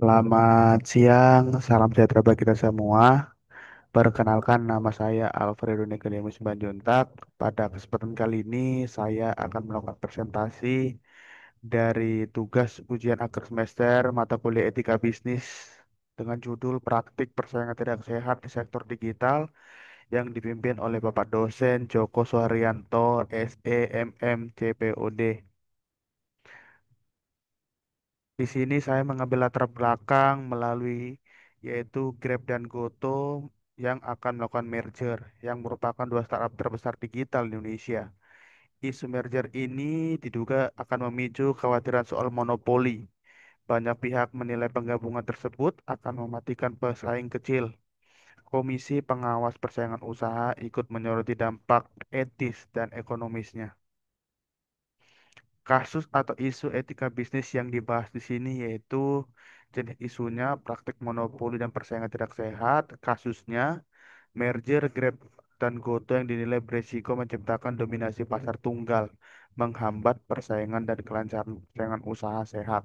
Selamat siang, salam sejahtera bagi kita semua. Perkenalkan nama saya Alfredo Nicodemus Simanjuntak. Pada kesempatan kali ini saya akan melakukan presentasi dari tugas ujian akhir semester mata kuliah Etika Bisnis dengan judul Praktik Persaingan Tidak Sehat di Sektor Digital yang dipimpin oleh Bapak dosen Joko Suharyanto, SEMM, CPOD. Di sini saya mengambil latar belakang melalui yaitu Grab dan Goto yang akan melakukan merger yang merupakan dua startup terbesar digital di Indonesia. Isu merger ini diduga akan memicu kekhawatiran soal monopoli. Banyak pihak menilai penggabungan tersebut akan mematikan pesaing kecil. Komisi Pengawas Persaingan Usaha ikut menyoroti dampak etis dan ekonomisnya. Kasus atau isu etika bisnis yang dibahas di sini yaitu jenis isunya praktik monopoli dan persaingan tidak sehat, kasusnya merger Grab dan Goto yang dinilai berisiko menciptakan dominasi pasar tunggal, menghambat persaingan dan kelancaran persaingan usaha sehat.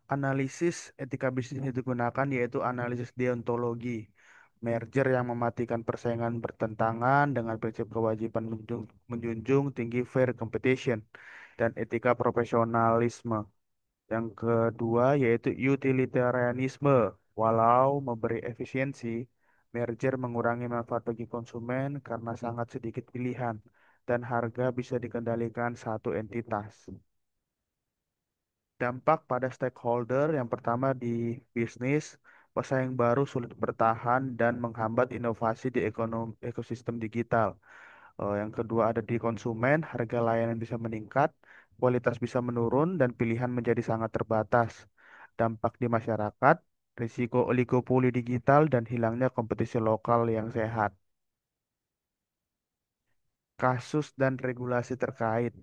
Analisis etika bisnis yang digunakan yaitu analisis deontologi. Merger yang mematikan persaingan bertentangan dengan prinsip kewajiban menjunjung tinggi fair competition dan etika profesionalisme. Yang kedua yaitu utilitarianisme. Walau memberi efisiensi, merger mengurangi manfaat bagi konsumen karena sangat sedikit pilihan dan harga bisa dikendalikan satu entitas. Dampak pada stakeholder yang pertama di bisnis, pesaing baru sulit bertahan dan menghambat inovasi di ekosistem digital. Yang kedua ada di konsumen, harga layanan bisa meningkat, kualitas bisa menurun, dan pilihan menjadi sangat terbatas. Dampak di masyarakat, risiko oligopoli digital dan hilangnya kompetisi lokal yang sehat. Kasus dan regulasi terkait.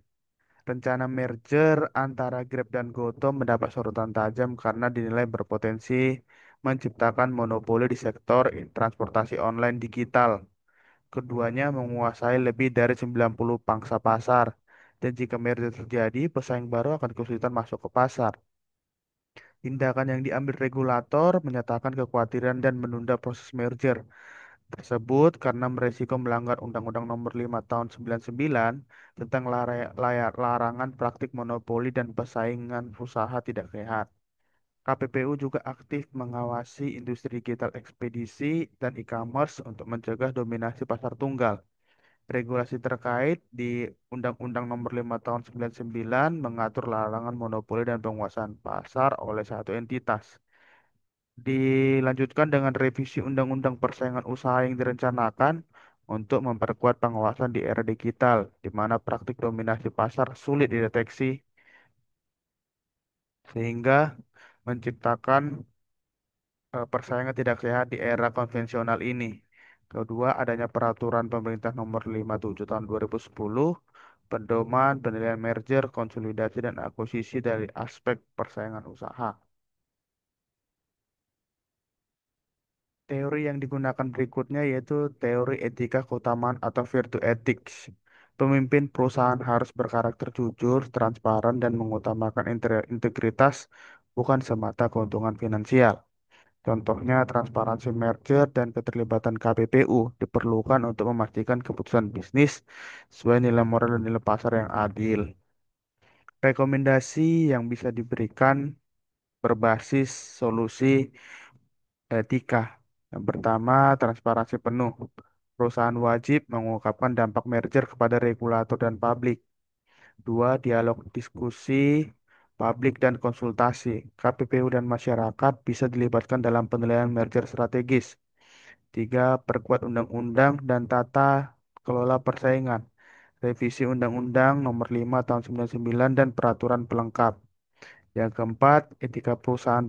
Rencana merger antara Grab dan Goto mendapat sorotan tajam karena dinilai berpotensi menciptakan monopoli di sektor transportasi online digital. Keduanya menguasai lebih dari 90 pangsa pasar. Dan jika merger terjadi, pesaing baru akan kesulitan masuk ke pasar. Tindakan yang diambil regulator menyatakan kekhawatiran dan menunda proses merger tersebut karena beresiko melanggar Undang-Undang Nomor 5 Tahun 99 tentang larangan praktik monopoli dan persaingan usaha tidak sehat. KPPU juga aktif mengawasi industri digital ekspedisi dan e-commerce untuk mencegah dominasi pasar tunggal. Regulasi terkait di Undang-Undang Nomor 5 Tahun 99 mengatur larangan monopoli dan penguasaan pasar oleh satu entitas. Dilanjutkan dengan revisi Undang-Undang Persaingan Usaha yang direncanakan untuk memperkuat pengawasan di era digital, di mana praktik dominasi pasar sulit dideteksi sehingga menciptakan persaingan tidak sehat di era konvensional ini. Kedua, adanya peraturan pemerintah nomor 57 tahun 2010, pedoman penilaian merger, konsolidasi, dan akuisisi dari aspek persaingan usaha. Teori yang digunakan berikutnya yaitu teori etika keutamaan atau virtue ethics. Pemimpin perusahaan harus berkarakter jujur, transparan, dan mengutamakan integritas, bukan semata keuntungan finansial. Contohnya, transparansi merger dan keterlibatan KPPU diperlukan untuk memastikan keputusan bisnis sesuai nilai moral dan nilai pasar yang adil. Rekomendasi yang bisa diberikan berbasis solusi etika. Yang pertama, transparansi penuh. Perusahaan wajib mengungkapkan dampak merger kepada regulator dan publik. Dua, dialog diskusi publik dan konsultasi. KPPU dan masyarakat bisa dilibatkan dalam penilaian merger strategis. Tiga, perkuat undang-undang dan tata kelola persaingan. Revisi Undang-Undang Nomor 5 Tahun 99 dan peraturan pelengkap. Yang keempat, etika perusahaan.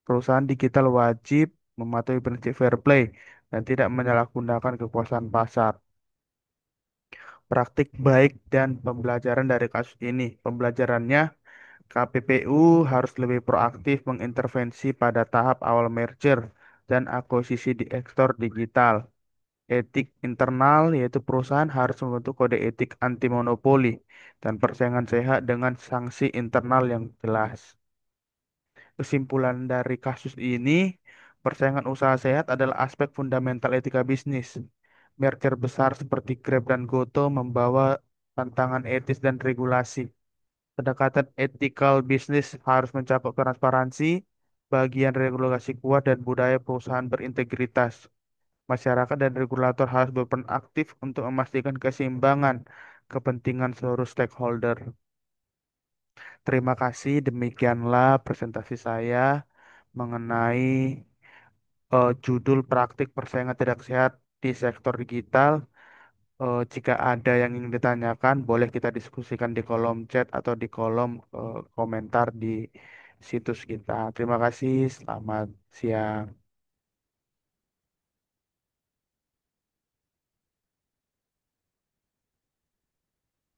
Perusahaan digital wajib mematuhi prinsip fair play dan tidak menyalahgunakan kekuasaan pasar. Praktik baik dan pembelajaran dari kasus ini. Pembelajarannya, KPPU harus lebih proaktif mengintervensi pada tahap awal merger dan akuisisi di sektor digital. Etik internal, yaitu perusahaan harus membentuk kode etik anti monopoli dan persaingan sehat dengan sanksi internal yang jelas. Kesimpulan dari kasus ini, persaingan usaha sehat adalah aspek fundamental etika bisnis. Merger besar seperti Grab dan Goto membawa tantangan etis dan regulasi. Pendekatan ethical bisnis harus mencakup transparansi, bagian regulasi kuat, dan budaya perusahaan berintegritas. Masyarakat dan regulator harus berperan aktif untuk memastikan keseimbangan kepentingan seluruh stakeholder. Terima kasih, demikianlah presentasi saya mengenai judul praktik persaingan tidak sehat di sektor digital. Jika ada yang ingin ditanyakan, boleh kita diskusikan di kolom chat atau di kolom komentar di situs kita. Terima kasih, selamat siang.